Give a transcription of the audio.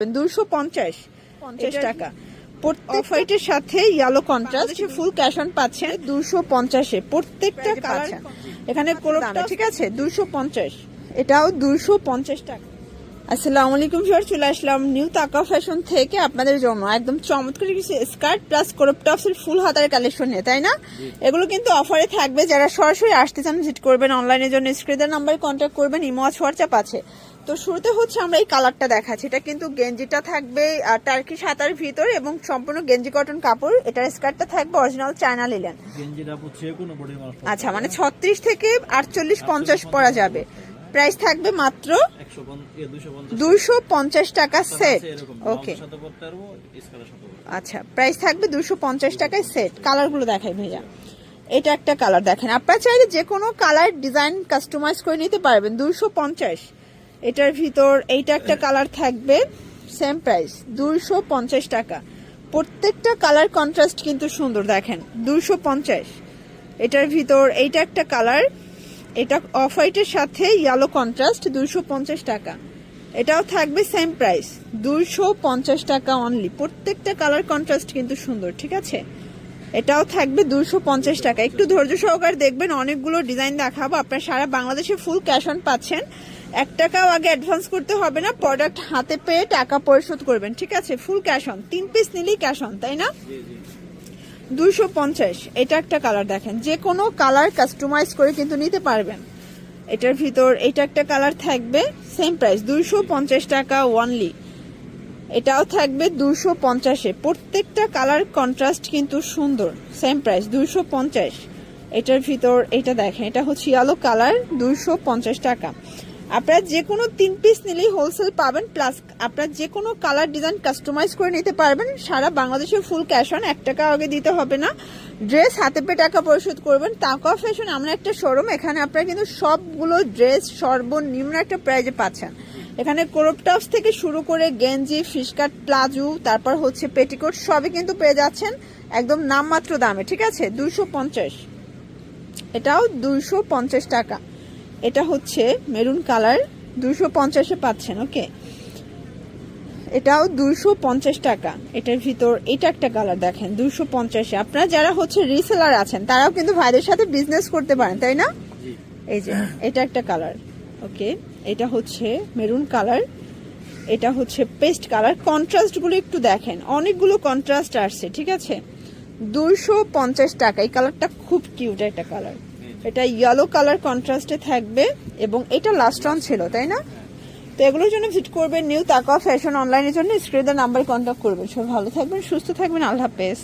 250 টাকা প্রত্যেক হোয়াইটের সাথে yellow contrast full cash on পাচ্ছেন 250 প্রত্যেকটা কালার। এখানে কোলটা ঠিক আছে 250, এটাও 250 টাকা। আসসালামু আলাইকুম ভিউয়ার, চলে আসলাম নিউ তাকা ফ্যাশন থেকে আপনাদের জন্য একদম চমৎকার কিছু স্কার্ট প্লাস ক্রপ টপসের ফুল হাতার কালেকশন নিয়ে, তাই না? এগুলো কিন্তু অফারে থাকবে। যারা সরাসরি আসতে চান ভিজিট করবেন, অনলাইনের জন্য স্ক্রিনের নাম্বারে কন্ট্যাক্ট করবেন, ইমো হোয়াটসঅ্যাপ আছে। তো শুরুতে হচ্ছে আমরা এই কালারটা দেখাচ্ছি। এটা কিন্তু গেঞ্জিটা থাকবে টার্কিশ হাতার ভিতর এবং সম্পূর্ণ গেঞ্জি কটন কাপড়। এটার স্কার্টটা থাকবে অরিজিনাল চায়না লিলেন। আচ্ছা, মানে 36 থেকে 48 50 পরা যাবে। প্রাইস থাকবে মাত্র 250 টাকা সেট। ওকে, আচ্ছা, প্রাইস থাকবে 250 টাকায় সেট। কালারগুলো দেখাই ভাইয়া। এটা একটা কালার দেখেন, আপনারা চাইলে যে কোনো কালার ডিজাইন কাস্টমাইজ করে নিতে পারবেন। 250। এটার ভিতর এইটা একটা কালার থাকবে, সেম প্রাইস 250 টাকা। প্রত্যেকটা কালার কন্ট্রাস্ট কিন্তু সুন্দর, দেখেন 250। এটার ভিতর এইটা একটা কালার, এটা অফ হোয়াইটের সাথে ইয়েলো কন্ট্রাস্ট 250 টাকা। এটাও থাকবে সেম প্রাইস 250 টাকা অনলি। প্রত্যেকটা কালার কন্ট্রাস্ট কিন্তু সুন্দর, ঠিক আছে? এটাও থাকবে 250 টাকা। একটু ধৈর্য সহকারে দেখবেন, অনেকগুলো ডিজাইন দেখাবো। আপনারা সারা বাংলাদেশে ফুল ক্যাশ অন পাচ্ছেন। 1 টাকাও আগে অ্যাডভান্স করতে হবে না, প্রোডাক্ট হাতে পেয়ে টাকা পরিশোধ করবেন, ঠিক আছে? ফুল ক্যাশ অন, 3 পিস নিলেই ক্যাশ অন, তাই না? 250। এটা একটা কালার দেখেন, যে কোনো কালার কাস্টমাইজ করে কিন্তু নিতে পারবেন। এটার ভিতর এটা একটা কালার থাকবে, সেম প্রাইস 250 টাকা অনলি। এটাও থাকবে 250-এ। প্রত্যেকটা কালার কন্ট্রাস্ট কিন্তু সুন্দর, সেম প্রাইস 250। এটার ভিতর এটা দেখেন, এটা হচ্ছে ইয়েলো কালার, 250 টাকা। আপনারা যে কোনো 3 পিস নিলেই হোলসেল পাবেন, প্লাস আপনারা যে কোনো কালার ডিজাইন কাস্টমাইজ করে নিতে পারবেন। সারা বাংলাদেশে ফুল ক্যাশ অন, 1 টাকা আগে দিতে হবে না। ড্রেস হাতে পেয়ে টাকা পরিশোধ করবেন। তাকা ফ্যাশন আমরা একটা শোরুম, এখানে আপনারা কিন্তু সবগুলো ড্রেস সর্বনিম্ন একটা প্রাইজে পাচ্ছেন। এখানে ক্রপ টপস থেকে শুরু করে গেঞ্জি, ফিশকাট, প্লাজো, তারপর হচ্ছে পেটিকোট, সবই কিন্তু পেয়ে যাচ্ছেন একদম নামমাত্র দামে, ঠিক আছে? 250। এটাও 250 টাকা। এটা হচ্ছে মেরুন কালার, 250-এ পাচ্ছেন। ওকে, এটাও 250 টাকা। এটার ভিতর এটা একটা কালার দেখেন, 250-এ। আপনারা যারা হচ্ছে রিসেলার আছেন তারাও কিন্তু ভাইদের সাথে বিজনেস করতে পারেন, তাই না? এই যে এটা একটা কালার। ওকে, এটা হচ্ছে মেরুন কালার, এটা হচ্ছে পেস্ট কালার। কন্ট্রাস্টগুলো একটু দেখেন, অনেকগুলো কন্ট্রাস্ট আসছে, ঠিক আছে? 250 টাকা। এই কালারটা খুব কিউট একটা কালার। এটা ইয়েলো কালার কন্ট্রাস্টে থাকবে এবং এটা লাস্ট অন ছিল, তাই না? তো এগুলোর জন্য ভিজিট করবেন নিউ তাকা ফ্যাশন। অনলাইনের জন্য স্ক্রিনের নাম্বার কন্ট্যাক্ট করবেন। সবাই ভালো থাকবেন, সুস্থ থাকবেন, আল্লাহ হাফেজ।